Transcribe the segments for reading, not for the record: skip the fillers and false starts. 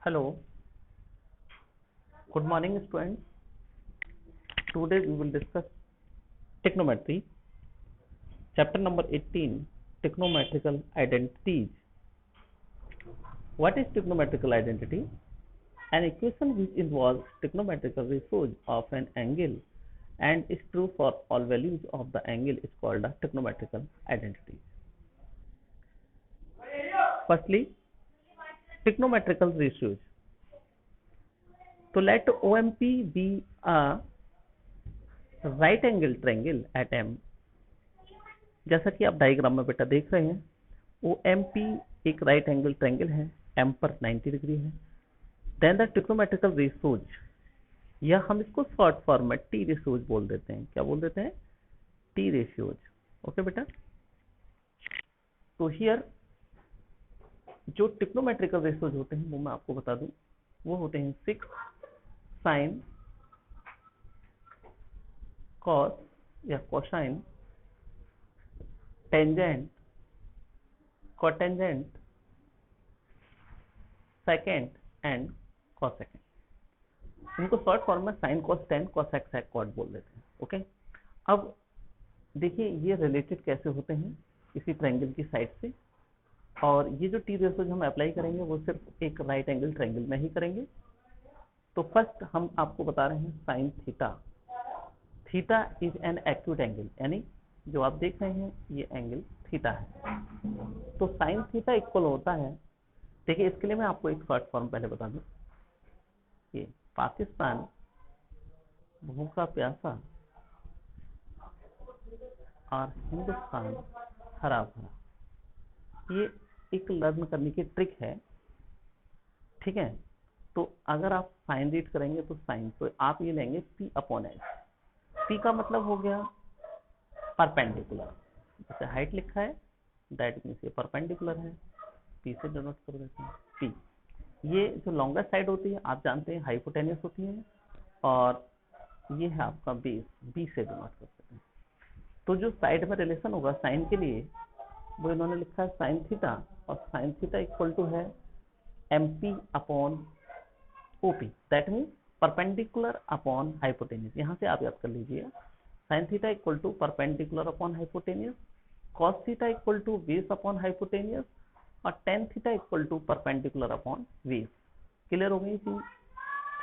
Hello, good morning students. Today we will discuss trigonometry, chapter number 18, trigonometrical identities. What is trigonometrical identity? An equation which involves trigonometrical ratios of an angle and is true for all values of the angle is called a trigonometrical identity. Firstly, trigonometrical ratios. So let OMP be a right angle triangle at M. जैसा कि आप diagram में बेटा देख रहे हैं, OMP एक right angle triangle है, M पर 90 डिग्री है. देन द ट्रिग्नोमेट्रिकल रेशियोज, या हम इसको शॉर्ट फॉर्म में टी रेशियोज बोल देते हैं. क्या बोल देते हैं? T ratios. ओके बेटा. तो हियर जो ट्रिग्नोमेट्रिकल रेशियोज होते हैं वो मैं आपको बता दूं, वो होते हैं 6 साइन कॉस या cosine, tangent, cotangent, secant and cosecant. इनको शॉर्ट फॉर्म में sine cos tan cosec sec cot बोल देते हैं. ओके. अब देखिए ये रिलेटेड कैसे होते हैं इसी ट्रायंगल की साइड से, और ये जो टी रेशियोज हम अप्लाई करेंगे वो सिर्फ एक राइट एंगल ट्रायंगल में ही करेंगे. तो फर्स्ट हम आपको बता रहे हैं sine theta. Theta is an acute angle, यानी जो आप देख रहे हैं ये एंगल थीटा है. तो साइन थीटा इक्वल होता है, देखिए इसके लिए मैं आपको एक शॉर्ट फॉर्म पहले बता दूं. ये पाकिस्तान भूखा प्यासा और हिंदुस्तान हरा भरा, ये एक लर्न करने की ट्रिक है. ठीक है. तो अगर आप साइन रीड करेंगे तो साइन, तो आप ये लेंगे P अपॉन एच. P का मतलब हो गया परपेंडिकुलर, जैसे हाइट लिखा है दैट मीन्स ये परपेंडिकुलर है, P से डिनोट कर देते हैं P. ये जो लॉन्गर साइड होती है आप जानते हैं हाइपोटेनियस होती है, और ये है आपका बेस, B से डिनोट कर देते हैं. तो जो साइड में रिलेशन होगा साइन के लिए वो इन्होंने लिखा है साइन थीटा, और साइन थीटा इक्वल टू है MP upon OP, that means perpendicular upon hypotenuse. यहाँ से आप याद कर लीजिए sine theta equal to perpendicular upon hypotenuse, cos theta equal to base upon hypotenuse, और tan theta equal to perpendicular upon base. Clear हो गई थी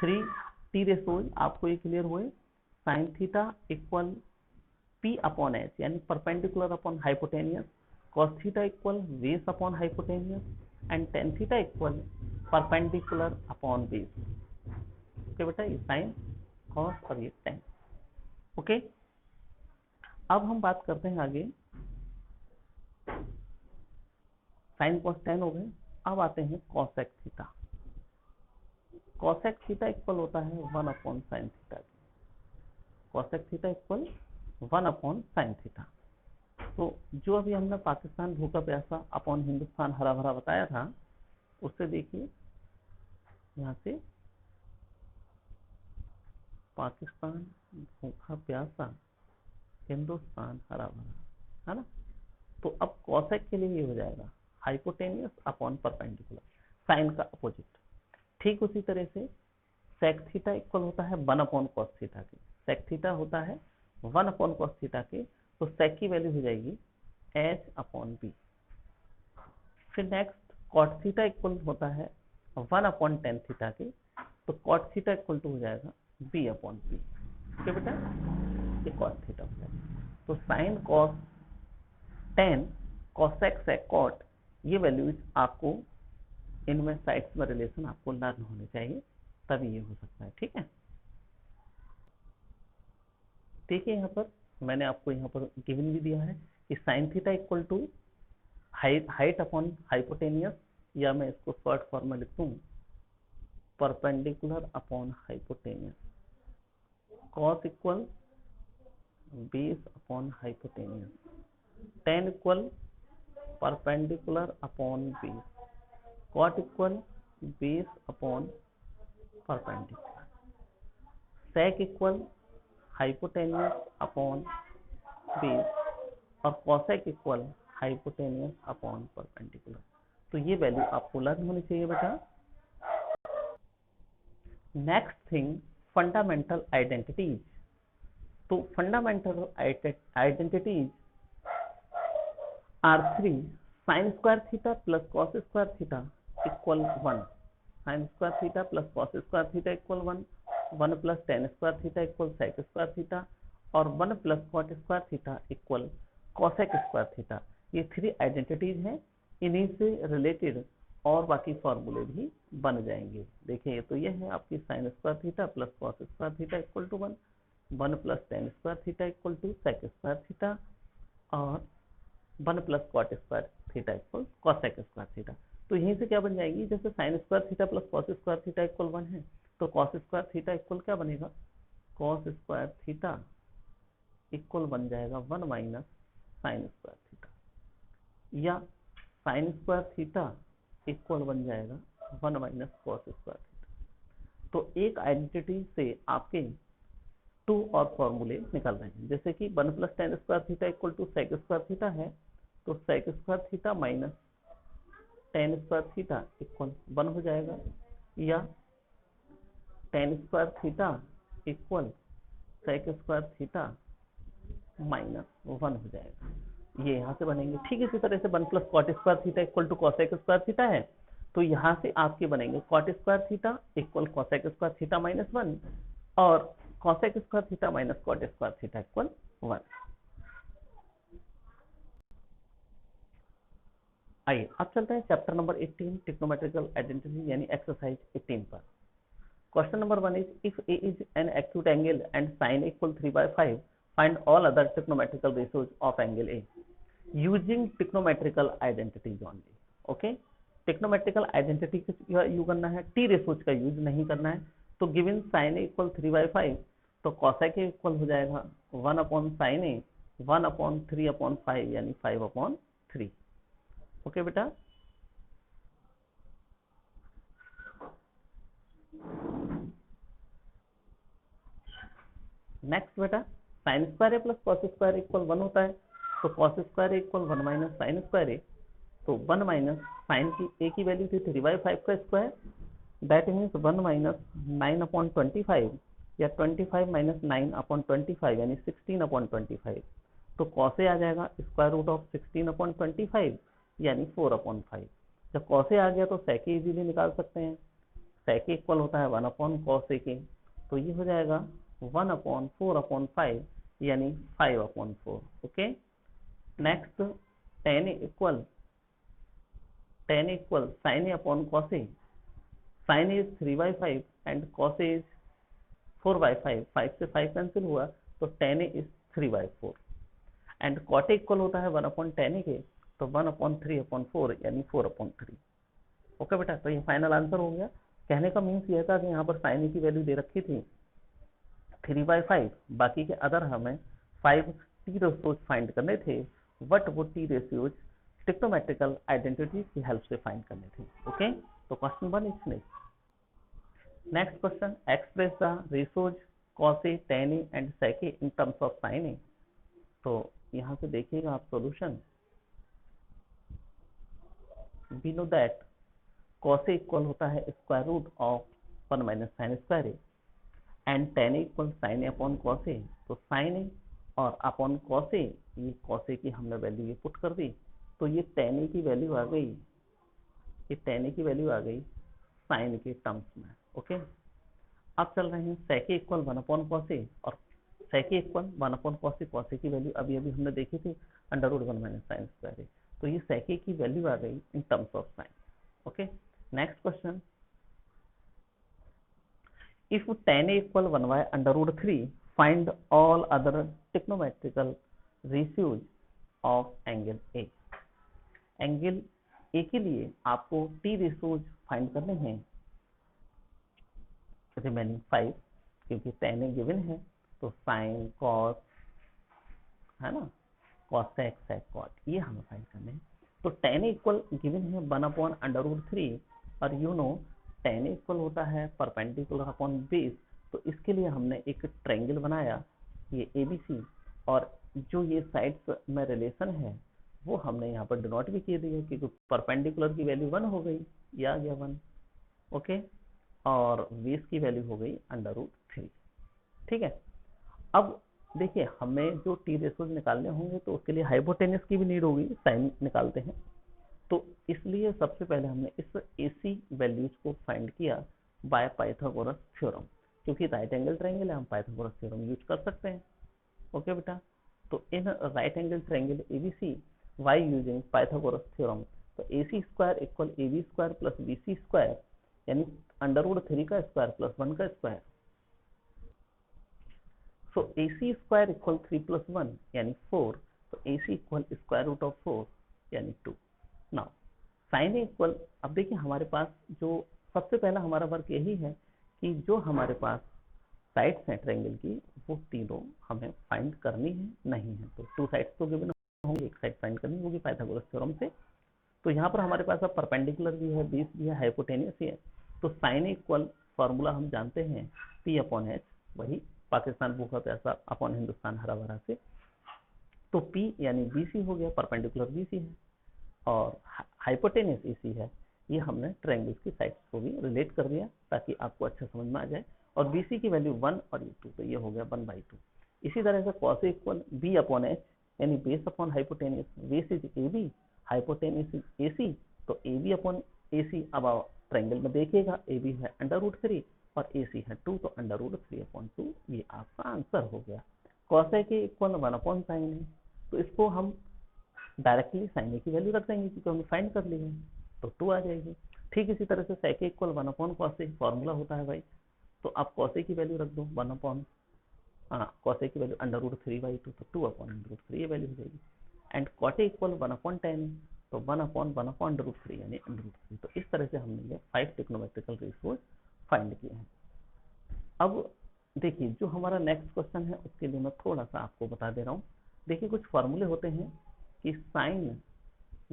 3 टी रेशियोज, आपको ये क्लियर हुए. Sine theta equal P upon H यानी perpendicular upon hypotenuse, cos theta equal base upon hypotenuse, and tan theta equal perpendicular upon base. Okay बेटा, ये sine cos और ये टेन. ओके. अब हम बात करते हैं आगे. साइन कॉस टेन हो गए. अब आते हैं cosec theta. Cosec theta equal होता है 1 upon sine theta. Cosec theta equal 1 upon sine theta. तो जो अभी हमने पाकिस्तान भूखा प्यासा अपॉन हिंदुस्तान हरा भरा बताया था, उससे देखिए यहाँ से पाकिस्तान भूखा प्यासा हिंदुस्तान हरा भरा, है ना. तो अब कॉसेक के लिए ये हो जाएगा हाइपोटेनियस अपॉन परपेंडिकुलर, साइन का अपोजिट. ठीक उसी तरह से सेक थीटा इक्वल होता है 1 अपॉन कॉस थीटा के. सेक थीटा होता है 1 अपॉन कॉस थीटा के, तो सेक की वैल्यू हो जाएगी H अपॉन बी. फिर नेक्स्ट कॉट थीटा इक्वल होता है 1 अपॉन टेन थीटा के, तो कॉट थीटा इक्वल टू हो जाएगा B अपॉन पी. ठीक है बेटा, ये कॉट थीटा हो जाएगा. तो sine cos tan cosec sec cot, ये वैल्यूज आपको इनमें साइड्स में रिलेशन आपको लर्न होने चाहिए, तभी ये हो सकता है. ठीक है. देखिए यहाँ पर मैंने आपको यहाँ पर गिवन भी दिया है कि sine theta equal to height upon hypotenuse, या मैं इसको शॉर्ट फॉर्म में लिख दूं perpendicular upon hypotenuse, cos equal base upon hypotenuse, tan equal perpendicular upon base, cot equal base upon perpendicular, sec equal hypotenuse upon base, और cosec equal hypotenuse upon perpendicular. तो ये value आपको learn होनी चाहिए बेटा. Next thing, fundamental identities. तो fundamental identities are 3, sine square theta plus cos square theta equal 1, sine square theta plus cos square theta equal 1, 1 plus tan square theta equal sec square theta, और 1 plus cot square theta equal cosec square theta. ये 3 identities हैं। इन्हीं से related और बाकी फॉर्मूले भी बन जाएंगे। देखिए तो ये है आपकी sine square theta plus cos square theta equal to 1, 1 plus tan square theta equal to sec square theta, और 1 plus cot square theta equal cosec square theta. तो यहीं से क्या बन जाएगी, जैसे sine square theta plus cos square theta equal 1 है, तो कॉस स्क्वायर थीटा इक्वल क्या बनेगा, कॉस स्क्वायर थीटा इक्वल बन जाएगा 1 माइनस साइन स्क्वायर थीटा, या साइन स्क्वायर थीटा इक्वल बन जाएगा 1 माइनस कॉस स्क्वायर थीटा। तो एक आइडेंटिटी से आपके 2 और फॉर्मूले निकल रहे हैं, जैसे कि 1 plus tan square theta equal to sec square theta है, तो sec square theta minus tan square theta equal 1 हो जाएगा, या tan square theta equal sec square theta minus 1 हो जाएगा। ये यहाँ से बनेंगे। ठीक इसी तरह से 1 plus cot square theta equal to cosec square theta है, तो यहाँ से आपके बनेंगे cot square theta equal cosec square theta minus 1, और cosec square theta minus cot square theta equal 1। आइए अब चलते हैं चैप्टर नंबर 18 ट्रिग्नोमेट्रिकल आइडेंटिटी यानी एक्सरसाइज 18 पर। Question number 1 is if A is an acute angle and sine equal 3/5, find all other trigonometrical ratios of angle A using trigonometrical identities only. Okay, trigonometrical identity का use करना है, T ratios का use नहीं करना है। तो given sign ए equal 3/5, तो cosec ए equal हो जाएगा 1 upon sine A 1 upon 3 upon 5 यानी 5 अपॉन 3। ओके बेटा, नेक्स्ट बेटा, sine square A plus cos square equal 1 होता है, तो cos square equal 1 minus sine square A, तो 1 माइनस साइन की ए की वैल्यू थी 3/5 का square, that means 1 minus 9 upon 25, या 25 माइनस 9 अपॉन 25 यानी 16 अपॉन 25। तो कॉस ए आ जाएगा स्क्वायर रूट ऑफ 16 अपॉन 25 यानी 4 अपॉन 5। जब कॉस ए आ गया तो सेक ए इजीली निकाल सकते हैं, सेक ए इक्वल होता है 1 अपॉन कॉस ए के, तो ये हो जाएगा 1 अपॉन 4 अपॉन 5 यानी 5 upon 4। Okay, next tan equal sin a upon cos a, sin a is 3/5 and cos a is 4/5, 5 से 5 कैंसिल हुआ, तो tan a is 3/4, and cot a equal होता है 1 अपॉन tan a के, तो 1 अपॉन 3 अपॉन 4 यानी 4 upon 3। Okay बेटा, तो ये फाइनल आंसर हो गया। कहने का मीन्स ये था कि यहाँ पर sin a की वैल्यू दे रखी थी 3/5, बाकी के अदर हमें 5 टी रेशियोज फाइंड करने थे, बट वो टी रेशियोज ट्रिग्नोमेट्रिकल आइडेंटिटी की हेल्प से फाइंड करने थे। ओके, तो question 1 is next. Next question, express the ratios cos a, tan a and sec a in terms of sin a। तो यहाँ से देखिएगा आप solution, we know that cos a equal होता है square root of 1 minus sine square a, and tan a equal sin a upon cos a, तो sin a और upon cos a, ये cos a की हमने वैल्यू ये put कर दी, तो ये tan a की वैल्यू आ गई, ये tan a की वैल्यू आ गई sin के टर्म्स में। ओके, अब चल रहे हैं sec a equal 1 upon cos a, और sec a equal 1 upon cos a, cos a की वैल्यू अभी अभी हमने देखी थी under root 1 minus sine square a, तो ये sec a की वैल्यू आ गई in terms of sin। Okay, next question, if tan a equal 1 by under root 3, find all other trigonometrical ratios of angle A। Angle A के लिए आपको T ratios find करने हैं, रिमेनिंग 5, क्योंकि tan A गिवन है, तो sine cos है ना, cosec sec cot ये हमें फाइंड करने हैं। तो tan A इक्वल गिवन है 1 अपॉन अंडर रूट 3, और you know tan A equal होता है परपेंडिकुलर अपॉन बेस, तो इसके लिए हमने एक ट्रायंगल बनाया ये ABC, और जो ये साइड्स में रिलेशन है वो हमने यहाँ पर डिनोट भी किए दिए, क्योंकि परपेंडिकुलर की वैल्यू 1 हो गई, ये आ गया 1। ओके, और बेस की वैल्यू हो गई √3। ठीक है, अब देखिए हमें जो टी रेशोज निकालने होंगे तो उसके लिए हाइपोटेनस की भी नीड होगी, साइन निकालते हैं। तो इसलिए सबसे पहले हमने इस AC वैल्यूज को फाइंड किया बाय पाइथागोरस थ्योरम, क्योंकि राइट एंगल ट्रायंगल है, हम पाइथागोरस थ्योरम यूज कर सकते हैं। ओके बेटा, तो in right angle triangle ABC by using Pythagoras theorem, तो AC square equal AB square plus BC square यानी √3 का स्क्वायर प्लस 1 का square. So AC square equal 3 plus 1 यानी 4, तो AC equal square root of 4 यानी 2। Now sine equal, अब देखिए हमारे पास जो सबसे पहला हमारा वर्क यही है कि जो हमारे पास साइड्स हैं ट्रायंगल की वो तीनों हमें फाइंड करनी है, नहीं है तो 2 साइड्स तो गिवन होंगी, एक साइड फाइंड करनी होगी पाइथागोरस थ्योरम से। तो यहाँ पर हमारे पास अब परपेंडिकुलर भी है, बेस भी है, हाइपोटेनियस भी है। तो साइन इक्वल फॉर्मूला हम जानते हैं P/H, वही पाकिस्तान भूखा प्यासा अपॉन हिंदुस्तान हरा भरा से। तो P यानी BC हो गया, परपेंडिकुलर BC है, और हाइपोटेनियस AC है। ये हमने ट्रायंगल्स की साइड्स को भी रिलेट कर दिया ताकि आपको अच्छा समझ में आ जाए। और BC की वैल्यू 1 और ये 2, तो ये हो गया 1/2। इसी तरह से cos इक्वल B/H यानी base upon hypotenuse, base is AB, hypotenuse is AC, तो AB/AC। अब ट्रायंगल में देखिएगा AB है √3 और AC है 2, तो √3/2 ये आपका आंसर हो गया। cos A इक्वल 1/sin है, तो इसको हम डायरेक्टली साइन ए की वैल्यू रख देंगे क्योंकि हमने फाइंड कर ली है, तो 2 आ जाएगी। ठीक इसी तरह से sec A equal 1/cos A formula होता है भाई, तो आप cos A की वैल्यू रख दो 1/, cos A की वैल्यू √3/2, तो 2/√3 ये वैल्यू हो जाएगी। And cot A equal 1/tan A, तो 1/1/√3 यानी √3। तो इस तरह से हमने ये 5 ट्रिग्नोमेट्रिकल रेशियोज फाइंड किए हैं। अब देखिए जो हमारा नेक्स्ट क्वेश्चन है उसके लिए मैं थोड़ा सा आपको बता दे रहा हूँ। देखिए कुछ फॉर्मूले होते हैं कि sine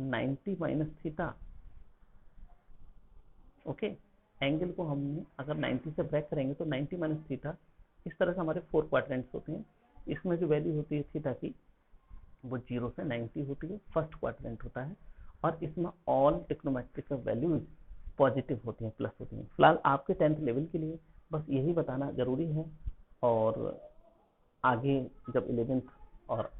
90 minus theta, okay, angle को हमने अगर 90 से ब्रेक करेंगे तो 90 माइनस थीटा, इस तरह से हमारे 4 क्वाड्रेंट्स होते हैं। इसमें जो वैल्यू होती है थीटा की वो 0 से 90 होती है, फर्स्ट क्वाड्रेंट होता है, और इसमें ऑल ट्रिग्नोमेट्रिक वैल्यूज पॉजिटिव होती हैं, प्लस होती हैं। फिलहाल आपके 10th लेवल के लिए बस यही बताना जरूरी है, और आगे जब 11th और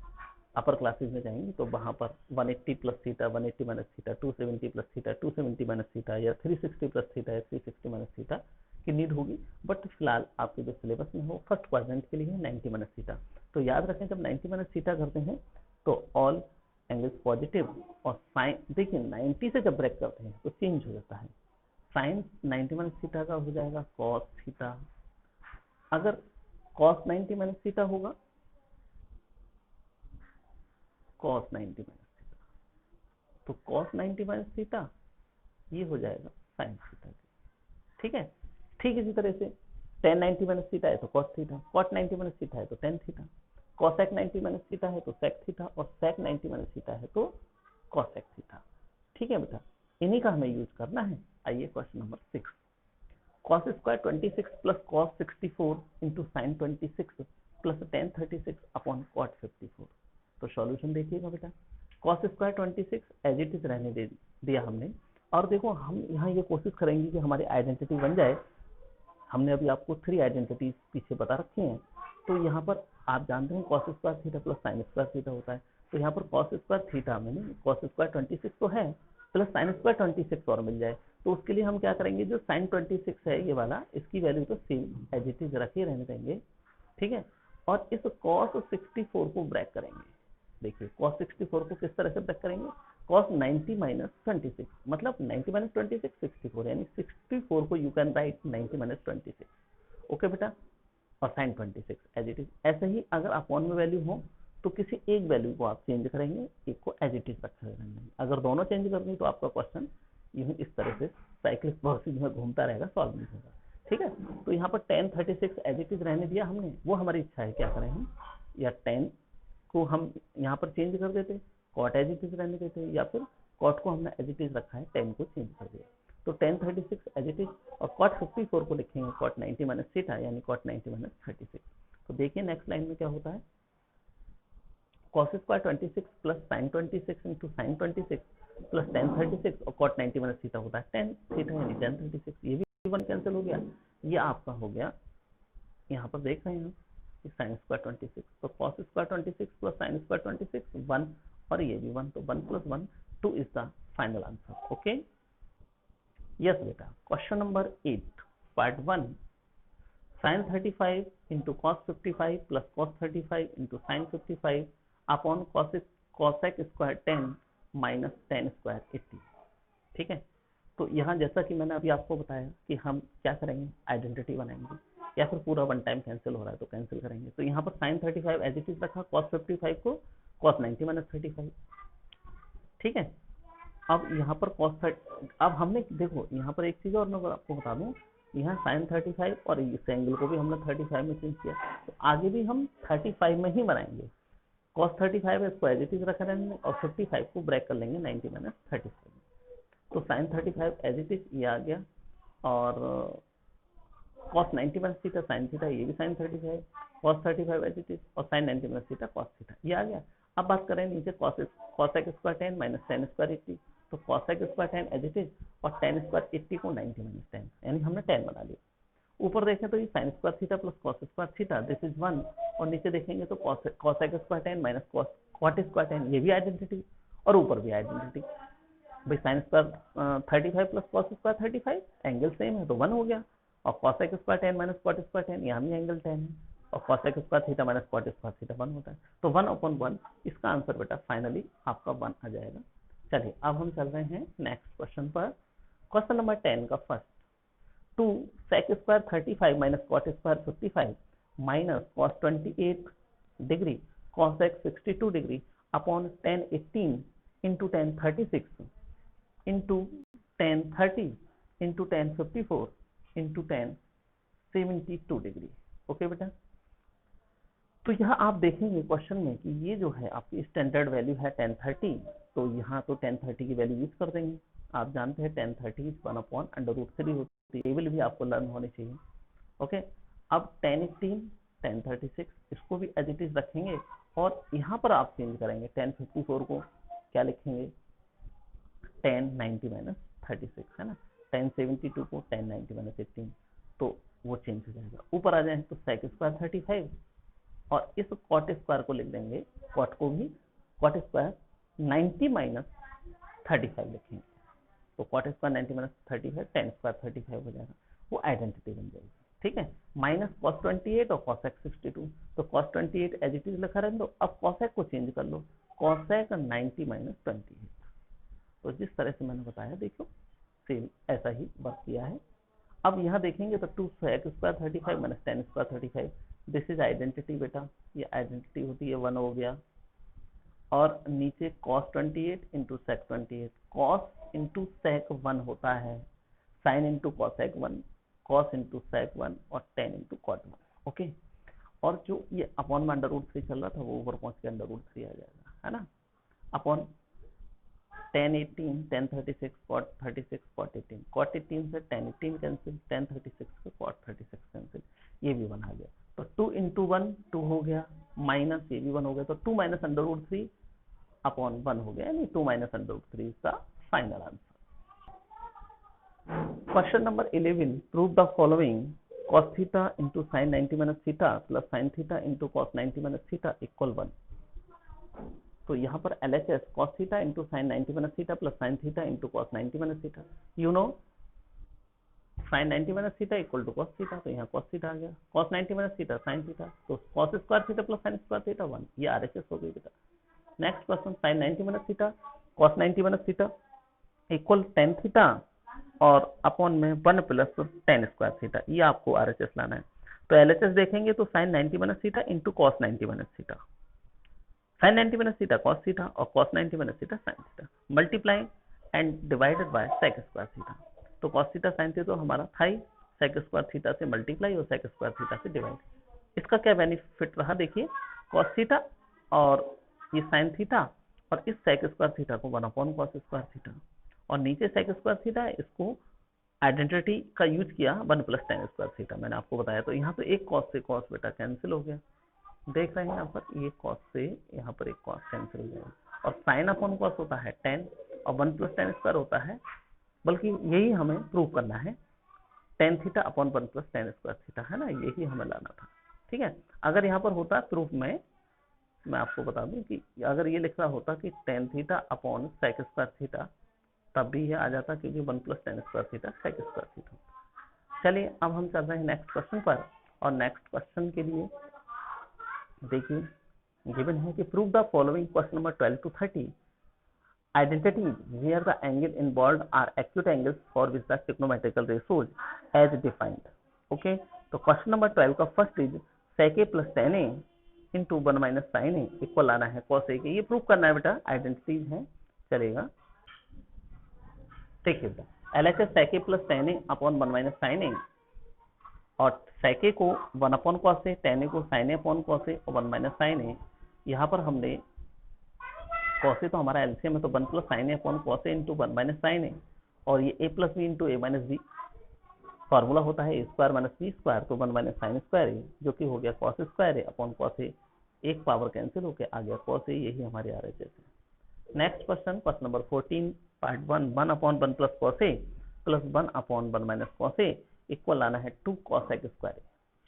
अपर क्लासेज में जाएंगे तो वहां पर 180 plus theta, 180 minus theta, 270 plus theta, 270 minus theta, या 360 प्लस थीटा या 360 माइनस थीटा की नीड होगी। बट फिलहाल आपके जो सिलेबस में हो फर्स्ट क्वाड्रेंट के लिए है 90 माइनस थीटा। तो याद रखें जब 90 माइनस थीटा करते हैं तो ऑल एंगल्स पॉजिटिव, और साइन देखिए 90 से जब ब्रेक करते हैं तो चेंज हो जाता है, साइन 90 माइनस थीटा का हो जाएगा कॉस थीटा। अगर कॉस 90 माइनस थीटा होगा, cos 90 माइनस थीटा, तो cos 90 माइनस थीटा ये हो जाएगा sin थीटा। ठीक है, ठीक इसी तरह से tan 90 माइनस थीटा है तो cos theta, cot 90 minus theta है तो tan theta, cosec 90 minus theta है तो sec थीटा, और sec 90 माइनस थीटा है तो cosec थीटा। ठीक है बेटा, इन्हीं का हमें यूज करना है। आइए question number 6, cos square 26 plus cos 64 into sine 26 plus tan 36 upon cot 54। तो सॉल्यूशन देखिएगा बेटा, cos square 26 as it is रहने दिया हमने, और देखो हम यहाँ ये कोशिश करेंगे कि हमारी आइडेंटिटी बन जाए। हमने अभी आपको 3 आइडेंटिटीज पीछे बता रखी हैं, तो यहाँ पर आप जानते हैं cos square theta plus sign square theta होता है, तो यहाँ पर cos स्क्वायर थीटा में cos स्क्वायर 26 तो है प्लस साइन स्क्वायर 26 और मिल जाए, तो उसके लिए हम क्या करेंगे, जो साइन 26 है ये वाला, इसकी वैल्यू तो सेम एज इट इज रखे रहने देंगे। ठीक है, और इस cos 64 को ब्रेक करेंगे। देखिए cos 64 को किस तरह से ब्रेक करेंगे, cos 90 माइनस 26, मतलब 90 माइनस 26 64, यानी 64 को you can right 90 minus 26। Okay बेटा, और साइन 26 एज इट इज। ऐसे ही अगर अपॉन में वैल्यू हो तो किसी एक वैल्यू को आप चेंज करेंगे, एक को एज इट इज रखा रहेंगे। अगर दोनों चेंज कर दें तो आपका क्वेश्चन यूं इस तरह से साइक्लिक प्रोसेस में घूमता रहेगा, सॉल्व नहीं होगा। ठीक है, तो यहाँ पर tan 36 एज इट इज रहने दिया हमने, वो हमारी इच्छा है क्या करें हम, या tan को हम यहाँ पर चेंज कर देते, cot एज इट इज रहने देते, या फिर cot को हमने एज इट इज रखा है, tan को चेंज कर दिया। तो tan 36 एज इट इज, और cot 54 को लिखेंगे cot 90 माइनस थीटा, यानी cot 90 माइनस 36। तो देखिए नेक्स्ट लाइन में क्या होता है, cos square 26 plus sign 26 into sine 26 plus tan 36 और cot 90 माइनस थीटा होता है tan थीटा, यानी tan 36। ये भी 1 कैंसिल हो गया, आपका हो गया, यहाँ पर देख रहे हैं कि साइन स्क्वायर 26, तो cos square 26 plus sine square 26 1, और ये भी 1, तो 1 + 1 2 is the final answer. Okay, yes बेटा। Question number 8 part 1, sin 35 into cos 55 plus cos 35 into sin 55 upon cosec square 10 minus tan square 80। ठीक है, तो यहाँ जैसा कि मैंने अभी आपको बताया कि हम क्या करेंगे, आइडेंटिटी बनाएंगे, या फिर पूरा वन टाइम कैंसिल हो रहा है तो कैंसिल करेंगे। तो यहाँ पर sin 35 एज इट इज रखा, cos 55 को cos 90 माइनस 35। ठीक है, अब यहाँ पर अब हमने देखो यहाँ पर एक चीज और मैं आपको बता दूं, यहाँ sin 35 और इस एंगल को भी हमने 35 में चेंज किया, तो आगे भी हम 35 में ही बनाएंगे। cos 35 इसको एज इट इज रखा रहेंगे और 55 को ब्रेक कर लेंगे 90 माइनस 35। तो sin 35 एज इट इज ये आ गया, और cos 90 minus theta sin theta ये भी sin 35, cos 35 as it is, और sin 90 minus theta cos theta ये आ गया। अब बात करें नीचे cosec square 10 minus tan square 80, तो cosec square 10 as it is, और tan स्क्वायर 80 को 90 माइनस 10, यानी हमने 10 बना लिया। ऊपर देखें तो ये sin square theta plus cos square theta, this is 1, और नीचे देखेंगे तो cosec square 10 minus cot square 10, ये भी आइडेंटिटी, और ऊपर भी आइडेंटिटी। भाई sin square 35 plus cos square 35, angle same है तो 1 हो गया, और cosec square 10 minus cot square 10, यहाँ भी एंगल 10 है, और cosec square theta minus cot square theta 1 होता है, तो 1/1, इसका आंसर बेटा फाइनली आपका 1 आ जाएगा। चलिए अब हम चल रहे हैं नेक्स्ट क्वेश्चन पर। क्वेश्चन नंबर 10 का first, 2 sec square 35 minus cot square 55 minus cos 28 degree cosec 62 degree upon tan 18 into tan 36 into tan 30 into tan 54 into tan 72 degree. Okay बेटा, तो यहाँ आप देखेंगे क्वेश्चन में कि ये जो है आपकी स्टैंडर्ड वैल्यू है tan 30, तो यहाँ तो tan 30 की वैल्यू यूज कर देंगे। आप जानते हैं tan 30 1/√3 होती है, टेबल भी आपको लर्न होनी चाहिए। ओके, अब tan 18 tan 36 इसको भी एज इट इज रखेंगे, और यहाँ पर आप चेंज करेंगे, tan 54 को क्या लिखेंगे, tan 90 माइनस 36 है ना, tan 72 को tan 90 माइनस 18, तो वो चेंज हो जाएगा। ऊपर आ जाए तो sec स्क्वायर 35, और इस cot स्क्वायर को लिख देंगे, cot को भी cot स्क्वायर 90 माइनस 35 लिखेंगे, तो cot square 90 minus 35 tan square 35 हो जाएगा, वो आइडेंटिटी बन जाएगी। ठीक है, माइनस cos 28 और cosec 62, तो cos 28 एज इट इज लिखा रहने दो, अब cosec को चेंज कर लो, cosec 90 माइनस 28। तो जिस तरह से मैंने बताया देखो सेम ऐसा ही वर्क किया है। अब यहाँ देखेंगे तो 2 sec square 35 minus tan square 35, this is identity बेटा, ये आइडेंटिटी होती है 1 हो गया, और नीचे cos 28 into sec 28, cos into sec 1 होता है, sin into cosec 1, cos into sec 1, और tan इंटू cot 1। ओके, और जो ये अपॉन में √3 चल रहा था वो ऊपर पहुंच के √3 आ जाएगा, है ना, upon tan 18 tan 36 cot 36 cot 18, cot 18 से tan 18 कैंसिल, tan 36 से cot 36 कैंसिल, ये भी 1 आ गया, तो 2 इंटू 1 2 हो गया, माइनस ये भी 1 हो गया, तो 2 माइनस √3 अपॉन 1 हो गया, यानी 2 माइनस √3 का final answer. Question number 11, prove the following, cos theta into sin 90 minus theta plus sin theta into cos 90 minus theta equal 1। तो यहाँ पर LHS cos theta into sin 90 minus theta plus sin theta into cos 90 minus theta, you know sin 90 minus theta equal to cos theta, तो यहाँ cos theta आ गया, cos 90 minus theta sin theta, तो cos square theta plus sin square theta 1, ये RHS हो गई बेटा। Next question, sin 90 minus theta cos 90 minus theta equal tan theta और अपॉन में 1 प्लस tan स्क्वायर थीटा, ये आपको RHS लाना है। तो LHS देखेंगे तो sin 90 minus theta into cos 90 minus theta, sin 90 minus theta cos theta और cos 90 minus theta sin theta, multiply and divided bye sec square theta, तो cos थीटा sin थीटा तो हमारा था ही, sec स्क्वायर थीटा से multiply और sec square theta से divide. इसका क्या बेनिफिट रहा, देखिए cos थीटा और ये sin थीटा, और इस sec स्क्वायर थीटा को 1/cos स्क्वायर थीटा, और नीचे sec स्क्वायर थीटा, इसको आइडेंटिटी का यूज किया 1 प्लस tan स्क्वायर थीटा, मैंने आपको बताया। तो यहाँ पे एक cos से cos बेटा कैंसिल हो गया, देख रहे हैं यहाँ पर, ये cos से यहाँ पर एक cos कैंसिल हो जाएगा, और sin अपॉन cos होता है tan, और 1 प्लस tan स्क्वायर होता है, बल्कि यही हमें प्रूव करना है, ten theta upon 1 plus tan square theta, है ना, यही हमें लाना था। ठीक है, अगर यहाँ पर होता प्रूफ में, मैं आपको बता दूं कि अगर ये लिख रहा होता कि tan theta upon sec square theta, तब भी ये आ जाता, क्योंकि 1 plus tan square theta sec square theta. चलिए अब हम चल रहे हैं नेक्स्ट क्वेश्चन पर, और नेक्स्ट क्वेश्चन के लिए देखिए गिवन है कि prove the following, question number 12 to 30 identities where the angle involved are acute angles for which the trigonometrical ratios as defined. Okay, तो क्वेश्चन नंबर 12 का first is sec a plus tan a into 1 minus sin a equal लाना है cos a के, ये prove करना है बेटा, identities है, चलेगा। देखिए बेटा LHS sec a plus tan a upon 1 minus sin a, और sec a को 1 upon cos a, tan a को sin a upon cos a और 1 minus sin a, यहाँ पर हमने cos a तो हमारा एलसीएम है, तो 1 plus sine A upon cos a into 1 minus sine A, और ये a plus B into A minus B, formula होता है A square minus B square, तो 1 माइनस साइन स्क्वायर ए जो कि हो गया cos square A upon cos a, एक पावर कैंसिल होकर आ गया cos a, यही हमारे RHS है। Next question, question number 14 part 1, 1 upon 1 plus cos a plus 1 upon 1 minus cos a equal लाना है 2 cos sec स्क्वायर ए।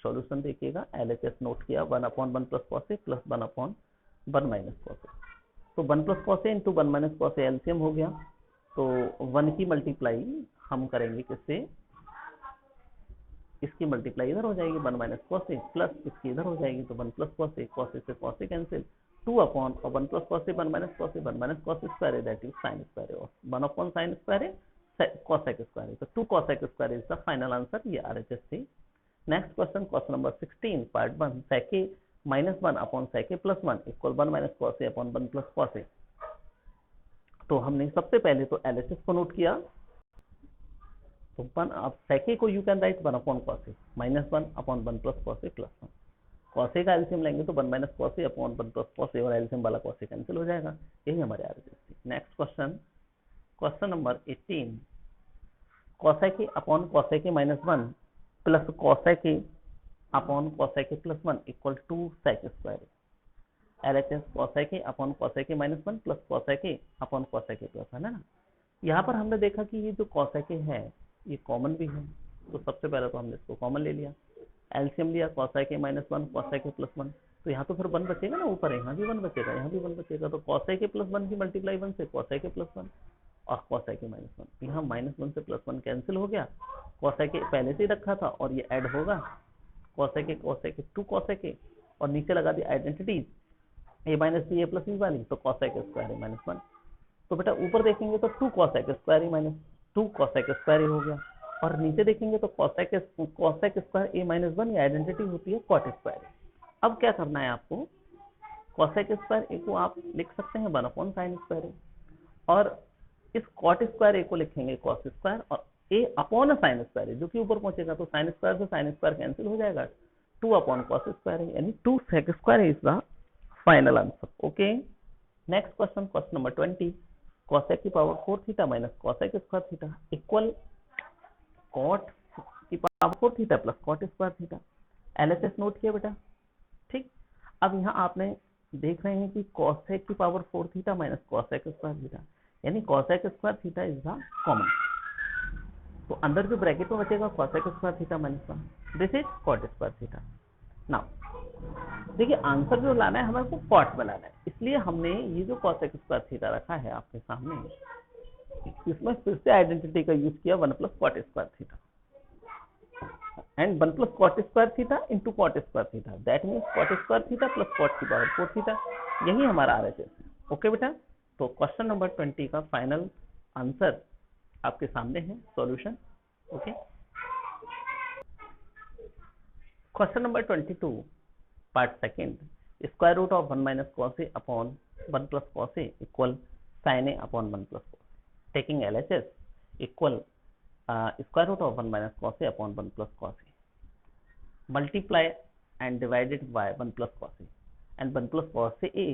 सॉल्यूशन देखिएगा, LHS नोट किया, 1 upon 1 plus cos a plus 1 upon 1 minus cos a, तो 1 plus cos a into 1 minus cos a LCM हो गया, तो 1 की multiply हम करेंगे किससे, इसकी मल्टीप्लाई इधर हो जाएगी 1 माइनस cos a प्लस इसकी इधर हो जाएगी, तो 1 प्लस cos a से cos a कैंसिल, 2 अपॉन और 1 plus cos a 1 minus cos a 1 minus cos square that is sin square और 1 upon sin square cos sec square, तो 2 cos sec square is the final answer, ये RHS थी। Next question, question number 16 part 1, sec a minus 1 अपॉन sec a plus 1 equal 1 minus cos a upon 1 plus cos a, तो हमने सबसे पहले तो LHS को नोट किया, तो 1 अब sec a को you can right 1 upon cos a minus 1 upon 1 plus cos a plus 1, cos a का एलसीएम लेंगे तो 1 minus cos a upon 1 plus cos a, और एलसीएम वाला cos a कैंसिल हो जाएगा, यही हमारे RHS थी। Next question, question number 18, cos a upon cos a minus 1 plus cos a upon cos a plus 1 equal 2 sec square, LHS cos a upon cos a minus 1 plus cos a upon cos a plus 1, है ना। यहाँ पर हमने देखा कि ये जो cos a है ये कॉमन भी है, तो सबसे पहले तो हमने इसको कॉमन ले लिया, एलसीएम लिया cos a minus 1 cos a plus 1, तो यहाँ तो फिर 1 बचेगा ना, ऊपर यहाँ भी 1 बचेगा, यहाँ भी 1 बचेगा, तो cos a प्लस 1 की मल्टीप्लाई 1 से cos a प्लस 1 और cos a माइनस 1, यहाँ माइनस 1 से प्लस 1 कैंसिल हो गया, cos a पहले से ही रखा था और ये ऐड होगा, cos a 2 cos a, और नीचे लगा दी identities a minus B A plus B वाली, तो cos a square A minus 1, तो बेटा ऊपर देखेंगे तो 2 cos a square A minus 2 cos a square A हो गया, और नीचे देखेंगे तो cos a square A minus 1, ये आइडेंटिटी होती है cot स्क्वायर ए। अब क्या करना है आपको, cos a स्क्वायर ए को आप लिख सकते हैं 1 अपॉन साइन स्क्वायर ए, और इस cot स्क्वायर ए को लिखेंगे cos स्क्वायर और a अपॉन साइन स्क्वायर ए, जो कि ऊपर पहुंचेगा, तो साइन स्क्वायर से साइन स्क्वायर कैंसिल हो जाएगा, 2 अपॉन cos स्क्वायर ए, यानी 2 sec square is the final answer. Okay, next question, question number 20, cos a की power 4 theta minus cos a square theta equal cot की power 4 theta plus cot square theta, LHS note किया बेटा, ठीक। अब यहाँ आपने देख रहे हैं कि cos a की power 4 theta minus cos a square theta, यानी cos a square theta is the common, तो अंदर जो ब्रैकेट में बचेगा cos a square theta minus 1, this is cot square theta. Now देखिए आंसर जो लाना है हमें को cot में लाना है, इसलिए हमने ये जो cos a स्क्वायर थीटा रखा है आपके सामने, इसमें फिर से आइडेंटिटी का यूज किया 1 plus cot square theta and 1 plus cot square theta into cot square theta, that means cot square theta plus cot की पावर 4 थीटा, यही हमारा RHS है। ओके बेटा, तो क्वेश्चन नंबर 20 का फाइनल आंसर आपके सामने है, solution. Okay, question number 22 part second, square root of 1 minus cos a upon 1 plus cos a equal sin a upon 1 plus cos a, taking LHS equal square root of 1 minus cos a upon 1 plus cos a, multiply and divided by 1 plus cos a and 1 plus cos a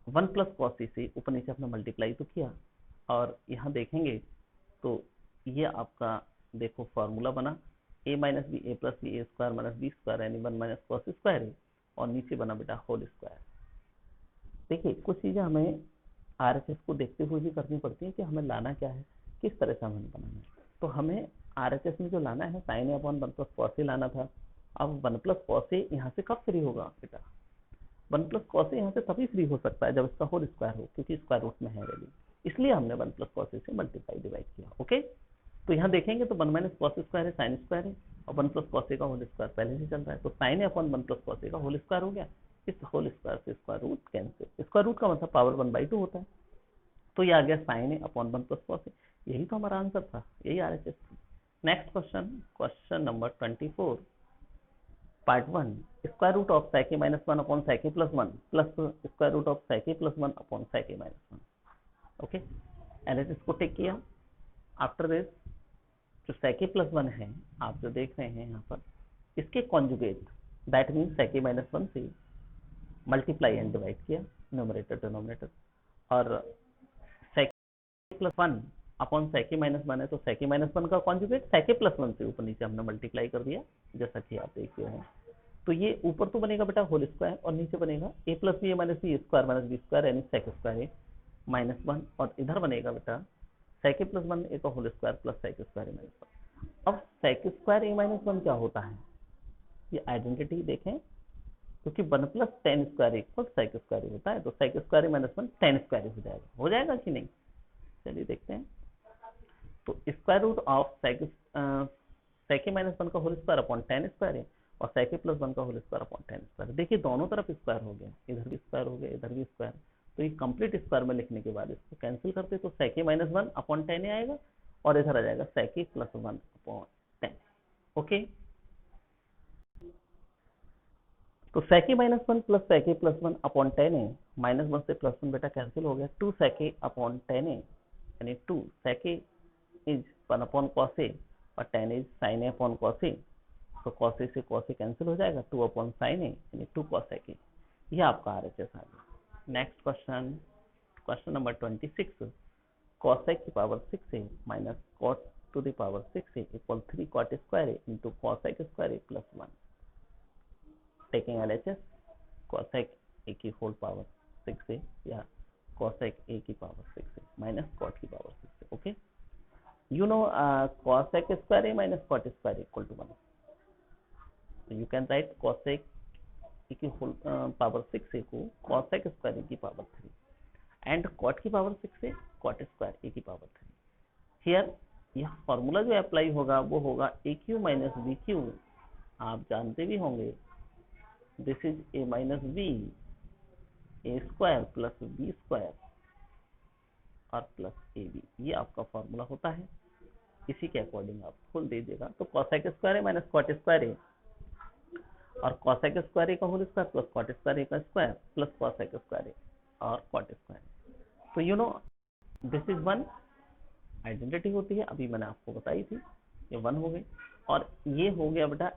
1 plus cos a से ऊपर नीचे अपना multiply तो किया, और यहाँ देखेंगे तो ये आपका देखो फॉर्मूला बना a minus B A plus B A square minus B square, यानी 1 माइनस cos स्क्वायर है, और नीचे बना बेटा होल स्क्वायर। देखिए कुछ चीजें हमें RHS को देखते हुए भी करनी पड़ती है कि हमें लाना क्या है, किस तरह से हमें बनाना है। तो हमें RHS में जो लाना है sign A upon 1 plus cos ए लाना था। अब 1 प्लस कॉस ए यहाँ से कब फ्री होगा बेटा, 1 प्लस कॉस ए यहाँ से तभी फ्री हो सकता है जब इसका होल स्क्वायर हो, क्योंकि स्क्वायर रूट में है वैल्यू, इसलिए हमने 1 प्लस कॉस ए से मल्टीप्लाई डिवाइड किया। ओके, तो यहाँ देखेंगे तो 1 माइनस कॉस स्क्वायर है, साइन स्क्वायर है, और 1 प्लस कॉस ए का होल स्क्वायर पहले से चल रहा है, तो sine A upon 1 plus cos A का होल स्क्वायर हो गया। इस होल स्क्वायर से square root cancel, square root का मतलब पावर 1/2 होता है, तो ये आ गया sine A upon 1 plus cos A. यही तो हमारा आंसर था, यही RHS था। Next question, question number 24, part 1, square root of sec a minus 1 अपॉन sec a plus 1 plus square root of sec a plus 1 अपॉन sec a minus 1। Okay, LHS को take किया। आफ्टर दिस जो sec a plus 1 है, आप जो देख रहे हैं यहाँ पर, इसके conjugate, that means sec a minus 1 से मल्टीप्लाई एंड डिवाइड किया, न्यूमरेटर डिनोमिनेटर, और sec a plus 1 अपॉन sec a minus 1 है, तो sec a minus 1 का कॉन्जुगेट sec a plus 1 से ऊपर नीचे हमने मल्टीप्लाई कर दिया, जैसा कि आप देख रहे हैं। तो ये ऊपर तो बनेगा बेटा होल स्क्वायर, और नीचे बनेगा a plus B minus B square minus B square यानी sec स्क्वायर a माइनस 1, और इधर बनेगा बेटा sec a प्लस 1 a का whole square plus sec square a minus 1। अब sec स्क्वायर a माइनस 1 क्या होता है, ये आइडेंटिटी देखें, क्योंकि 1 plus tan square equal sec square होता है, तो sec square a minus 1 tan square हो जाएगा कि नहीं, चलिए देखते हैं। तो square root of sec a minus 1 का whole square upon tan square है, और sec a प्लस 1 का whole square upon tan square. देखिए दोनों तरफ स्क्वायर हो गया, इधर भी स्क्वायर हो गया, इधर भी स्क्वायर, तो ये कंप्लीट स्क्वायर में लिखने के बाद इसको कैंसिल करते तो sec a minus 1 upon ten आएगा, और इधर आ जाएगा sec a plus 1 upon ten. Okay, तो sec a minus 1 plus sec a plus 1 upon ten है, माइनस 1 से प्लस 1 बेटा कैंसिल हो गया, 2 sec a अपॉन टेन है, यानी 2 sec a is 1 upon cos a, और ten is sin a upon cos a, तो cos a से cos a कैंसिल हो जाएगा, 2 अपॉन sin a यानी 2 cos a। यह आपका RHS आ गया। Next question, question number 26, cos a की power 6a minus cot to the power 6a equal 3 cot square a into cos a square a plus 1। Taking LHS, cos a की whole power 6a या cos a की power 6a minus cot की power 6a। Okay, you know cos a square a minus cot square equal to 1, so you can write cos a की whole power 6a को cos a square a की power 3 and cot की power 6a cot square a की power 3। here यह formula जो apply होगा वो होगा aq माइनस bq, आप जानते भी होंगे, this is a minus b a square plus b square और प्लस ab, ये आपका फॉर्मूला होता है, इसी के अकॉर्डिंग आप खोल दीजिएगा। तो cos a स्क्वायर है माइनस cot स्क्वायर है, और cos a स्क्वायर है का whole square plus cot square है का square plus cos a square है और cot स्क्वायर। तो you know this is 1, identity होती है, अभी मैंने आपको बताई थी, ये 1 हो गई, और ये हो गया बेटा,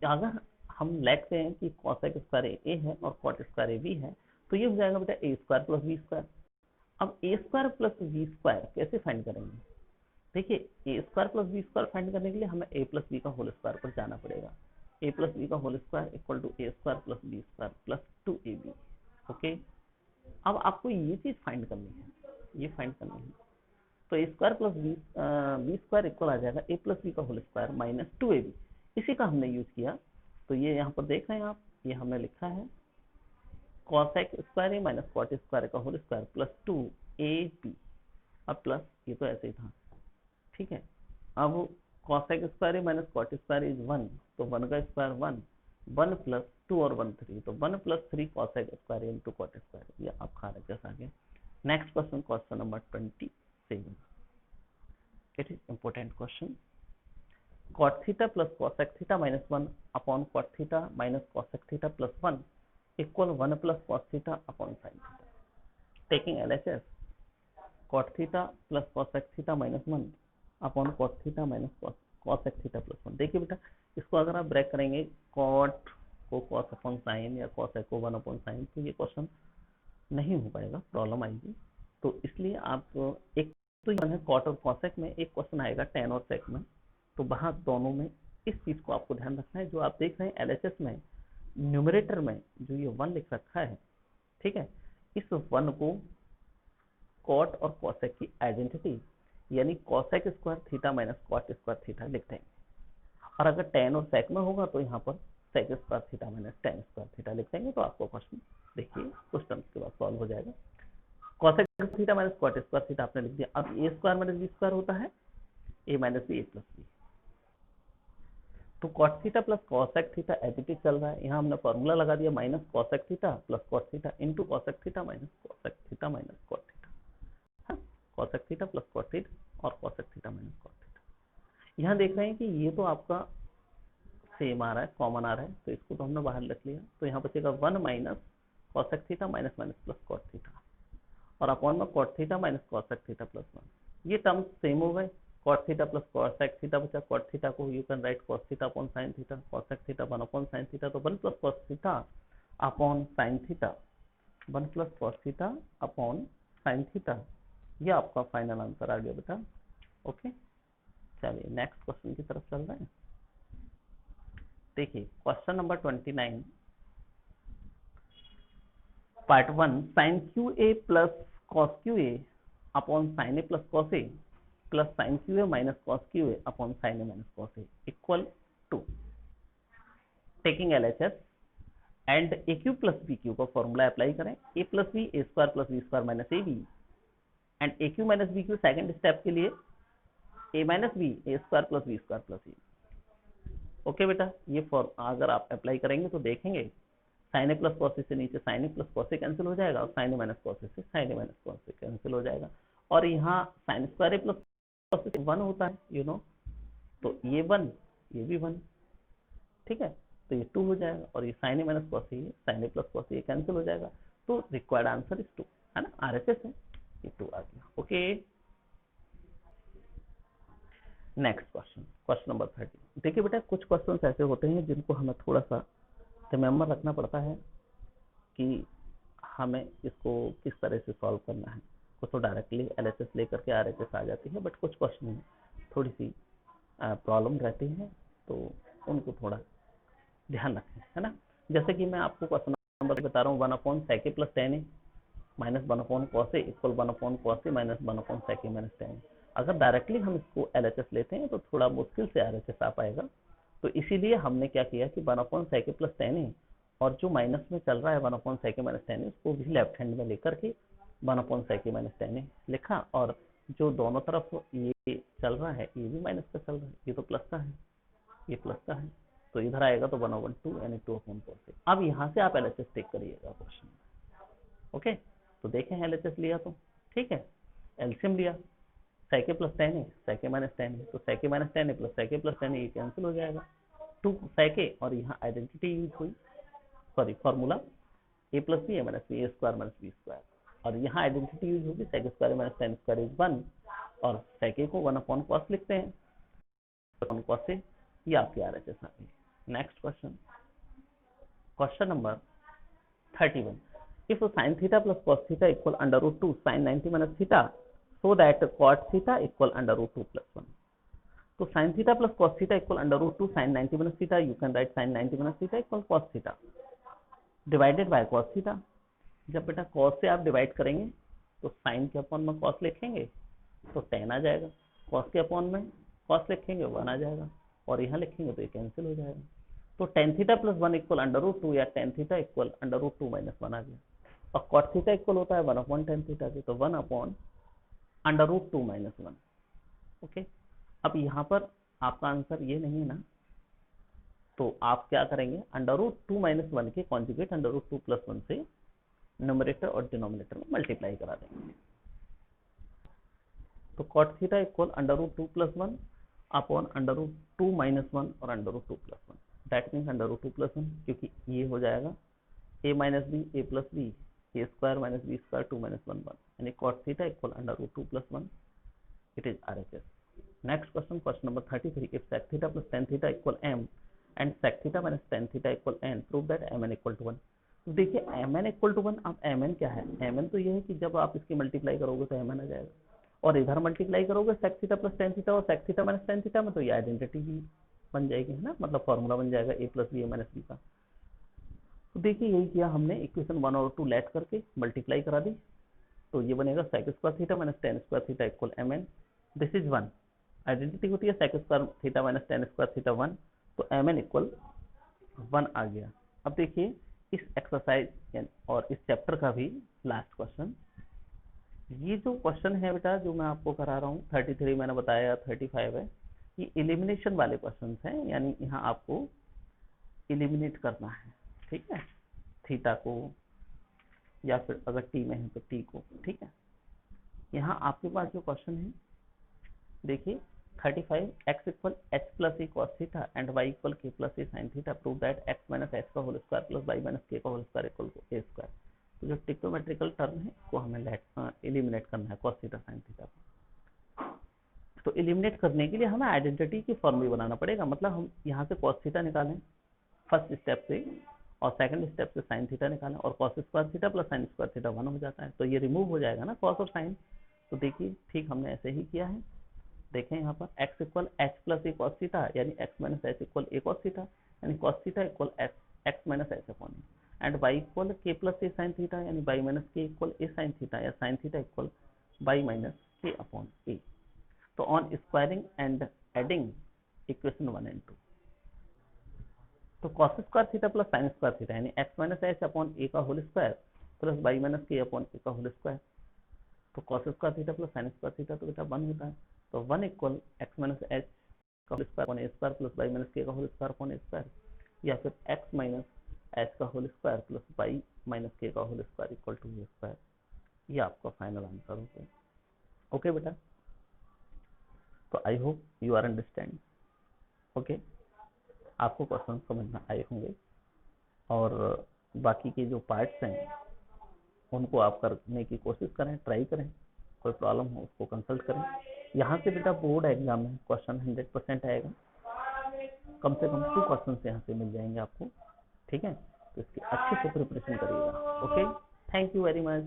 अगर हम लेते हैं कि cos a स्क्वायर a है और cot स्क्वायर b है, तो ये हो जाएगा बेटा a square plus b square. अब a square plus b square कैसे फाइंड करेंगे, देखिए A square plus B square find करने के लिए हमें ए प्लस बी का होल स्क्वायर पर जाना पड़ेगा, ए प्लस बी का whole square equal to A square plus B square plus 2ab। Okay, अब आपको ये चीज फाइंड करनी है, ये फाइंड करनी है, तो A square plus B square equal आ जाएगा ए प्लस बी का होल स्क्वायर माइनस 2ab, इसी का हमने यूज किया। तो ये यहाँ पर देख रहे हैं आप, ये हमने लिखा है cos x square a minus cot square का होल स्क्वायर प्लस 2ab, अब प्लस ये तो ऐसे ही था, ठीक है। अब cos x square minus cot square is 1, तो 1 का स्क्वायर 1, 1 प्लस 2 और 1 3, तो 1 plus 3 cos x square into cot square, ये आपका RHS आ गया। Next question, question number 27, it is important question. cot theta plus cos x theta minus 1 upon cot theta minus cos x theta plus 1 equal 1 plus cos theta upon sin theta. Taking LHS, cot theta plus cos x theta minus 1 upon cot theta minus cos x theta plus 1। देखिए बेटा, इसको अगर आप break करेंगे cot को cos upon sin या cos x को 1 upon sin, तो ये क्वेश्चन नहीं हो पाएगा, प्रॉब्लम आएगी। तो इसलिए आप एक तो है cot और cos x में एक क्वेश्चन आएगा tan और sec में, तो वहां दोनों में इस चीज को आपको ध्यान रखना है। जो आप देख रहे हैं LHS में न्यूमरेटर में जो ये 1 लिख रखा है, ठीक है, इस 1 को cot और cos x की आइडेंटिटी यानी cosec square theta minus cot square theta लिख देंगे। और अगर टेन और सेक में होगा तो यहाँ पर sec square theta minus tan square theta लिख देंगे। तो आपको क्वेश्चन देखिए कुछ टर्म्स के बाद सॉल्व हो जाएगा। Cosec theta minus cot square theta आपने लिख दिया। अब A square minus B square होता है A minus B A plus B. तो cot theta plus cosec theta as it is चल रहा है। यहाँ हमने फॉर्मूला लगा दिया minus cosec theta plus cot theta into cosec theta minus cosec theta minus cot theta. Cosec theta plus cot theta और cosec theta minus cot theta. यहाँ देख रहे हैं कि ये तो आपका सेम आ रहा है, कॉमन आ रहा है, तो इसको तो हमने बाहर रख लिया। तो यहाँ बचेगा 1 minus cosec theta minus minus plus cot theta और अपॉन में cot theta minus cosec theta plus 1। ये टर्म्स सेम हो गए। Cot theta plus cosec theta बचा। कॉट थीटा को you can write cos theta upon sine theta. Cosec theta 1 upon sine theta, तो 1 plus cos theta upon sine theta, 1 plus cos theta upon sine theta. ये आपका final answer आ गया बेटा। Okay, चलिए next question की तरफ चल रहे हैं। देखिए question number 29 part 1, sine cube A plus cos cube A upon sine A plus cos A plus sine cube A minus cos cube A upon sine A minus cos A equal to taking LHS and A cube plus B cube का formula apply करें। A plus B A square plus B square minus A B and A cube minus B cube second step के लिए A minus B A square plus B square plus A. Okay बेटा, ये अगर आप apply करेंगे तो देखेंगे sine A plus cos A से नीचे sine A plus cos A cancel हो जाएगा और sine A minus cos A से sine A minus cos A cancel हो जाएगा। और यहाँ sine square A plus cos A 1 होता है यू नो, तो ये 1 ये भी 1, ठीक है, तो ये 2 हो जाएगा। और ये sign A minus cos A sign A plus cos A cancel हो जाएगा। तो रिक्वायर्ड आंसर इज 2 है ना, आरएचएस है, ये 2 आ गया। Okay, next question, question number 30। देखिए बेटा कुछ क्वेश्चन ऐसे होते हैं जिनको हमें थोड़ा सा रिमेम्बर रखना पड़ता है कि हमें इसको किस तरह से सॉल्व करना है। कुछ तो डायरेक्टली एलएचएस लेकर के आरएचएस आ जाती है, बट कुछ क्वेश्चन में थोड़ी सी प्रॉब्लम रहती है, तो उनको थोड़ा ध्यान रखें, है ना। जैसे कि मैं आपको क्वेश्चन नंबर बता रहा हूँ, 1 upon sec A plus ten A minus 1 upon cos A equal 1 upon cos A minus 1 upon sec A minus ten. अगर डायरेक्टली हम इसको एलएचएस लेते हैं तो थोड़ा मुश्किल से आरएचएस आ पाएगा। तो इसीलिए हमने क्या किया कि 1 अपॉन सेक ए प्लस टेन ए और जो माइनस में चल रहा है 1 अपॉन सेक ए माइनस टेन ए, उसको भी लेफ्ट हैंड में लेकर के 1 अपॉन सेक ए माइनस टेन ए लिखा। और जो दोनों तरफ ये चल रहा है ये भी माइनस का चल रहा है, ये तो प्लस का है, ये प्लस का है, तो इधर आएगा तो 1/2 यानी 2 अपॉन कॉस ए। अब यहाँ से आप एलएचएस टेक करिएगा क्वेश्चन में। ओके, तो देखें एलएचएस लिया तो ठीक है, एलसीएम लिया सेक ए प्लस टेन ए सेक ए माइनस टेन ए, तो सेक ए माइनस टेन ए प्लस सेक ए प्लस टेन ए कैंसिल हो जाएगा। 2 सेक ए और यहाँ आइडेंटिटी यूज हुई, sorry formula A plus B a minus B A square minus B square, और यहाँ आइडेंटिटी यूज होगी सेक square minus tan square is 1 और सेक ए को 1 अपॉन कॉस लिखते हैं, अपॉन कॉस से ये आपकी आरएचएस आ गई। Next question, question number 31। If sin theta plus cos theta equal under root 2 sin 90 minus theta so that cot theta equal under root 2 plus 1। तो sin theta plus cos theta equal under root 2 sin 90 minus theta, you can write sin 90 minus theta equal cos theta divided by cos theta। जब बेटा cos से आप divide करेंगे तो sin के upon में cos लिखेंगे तो 10 आ जाएगा, cos के अपॉन में cos लिखेंगे 1 आ जाएगा, और यहाँ लिखेंगे तो ये कैंसिल हो जाएगा। तो tan theta plus 1 equal under root 2 या tan theta equal under root 2 minus 1 आ गया। और cot थीटा इक्वल होता है 1 अपॉन tan थीटा के, तो 1 upon under root 2 minus 1। Okay, अब यहाँ पर आपका आंसर ये नहीं है ना, तो आप क्या करेंगे, अंडर रूट 2 माइनस 1 के कॉन्जुगेट अंडर रूट 2 प्लस 1 से न्यूमरेटर और डिनोमिनेटर में मल्टीप्लाई करा देंगे। तो cot theta equal under root 2 plus 1 upon under root 2 minus 1 और under root 2 plus 1, that means under root 2 plus 1, क्योंकि ये हो जाएगा a minus B A plus B A square minus B square 2 minus 1 1, यानी cot theta equal under root 2 plus 1, it is RHS. Next question, question number 33। If sec theta plus tan theta equal m and sec theta minus tan theta equal n, prove that mn equal to 1। तो देखिए mn equal to 1, अब mn क्या है, mn तो ये है कि जब आप इसकी मल्टीप्लाई करोगे तो mn आ जाएगा, और इधर मल्टीप्लाई करोगे sec theta plus tan theta और sec theta minus tan theta में, तो ये आइडेंटिटी ही बन जाएगी, है ना, मतलब फॉर्मूला बन जाएगा a plus B a minus b का। तो देखिए यही किया हमने, इक्वेशन 1 और 2 लेट करके मल्टीप्लाई करा दी, तो ये बनेगा sec square theta minus tan square theta equal mn, this is 1, identity होती है sec square theta minus tan square theta 1, तो mn इक्वल 1 आ गया। अब देखिए इस एक्सरसाइज और इस चैप्टर का भी लास्ट क्वेश्चन, ये जो क्वेश्चन है बेटा जो मैं आपको करा रहा हूँ 33 मैंने बताया 35 है, ये एलिमिनेशन वाले क्वेश्चन हैं, यानी यहाँ आपको एलिमिनेट करना है, ठीक है, थीटा को या फिर अगर टी में है तो टी को, ठीक है। यहाँ आपके पास जो क्वेश्चन है देखिए 35 x equal h plus e cos theta and y equal k plus e sin theta, prove that x minus h का whole square plus y minus k का whole square equal to a square. तो जो trigonometrical term है को हमें eliminate करना है cos theta sin theta को। तो एलिमिनेट करने के लिए हमें आइडेंटिटी की फॉर्म भी बनाना पड़ेगा, मतलब हम यहाँ से cos थीटा निकालें फर्स्ट स्टेप से और सेकंड स्टेप से sin थीटा निकालें और cos square theta plus sin square theta 1 हो जाता है, तो ये रिमूव हो जाएगा ना cos और sin। तो देखिए ठीक हमने ऐसे ही किया है, देखें यहाँ पर x equal h plus A cos theta यानी x minus h equal A cos theta यानी cos theta equal x minus h upon A, and y equal k plus A sin theta यानी y minus k equal A sin theta या sin theta equal y minus k upon A. तो on squaring and adding equation 1 and 2, तो cos square theta plus sin square theta यानी x minus h upon a का whole square plus y minus k upon a का whole square, तो cos square theta plus sin square theta तो बेटा 1 होता है, तो 1 इक्वल x माइनस h का whole square upon a square plus y minus k का whole square upon a square, या फिर x माइनस h का whole square plus y minus k का whole square equal to A square. ये आपका final answer होगा। Okay बेटा, तो I hope you are understand. Okay, आपको क्वेश्चन समझ में आए होंगे और बाकी के जो पार्ट्स हैं उनको आप करने की कोशिश करें, ट्राई करें, कोई प्रॉब्लम हो उसको कंसल्ट करें। यहाँ से बेटा बोर्ड एग्जाम में क्वेश्चन 100% आएगा, कम से कम 2 क्वेश्चन यहाँ से मिल जाएंगे आपको, ठीक है, तो इसकी अच्छे से प्रिपरेशन करिएगा। Okay, thank you very much.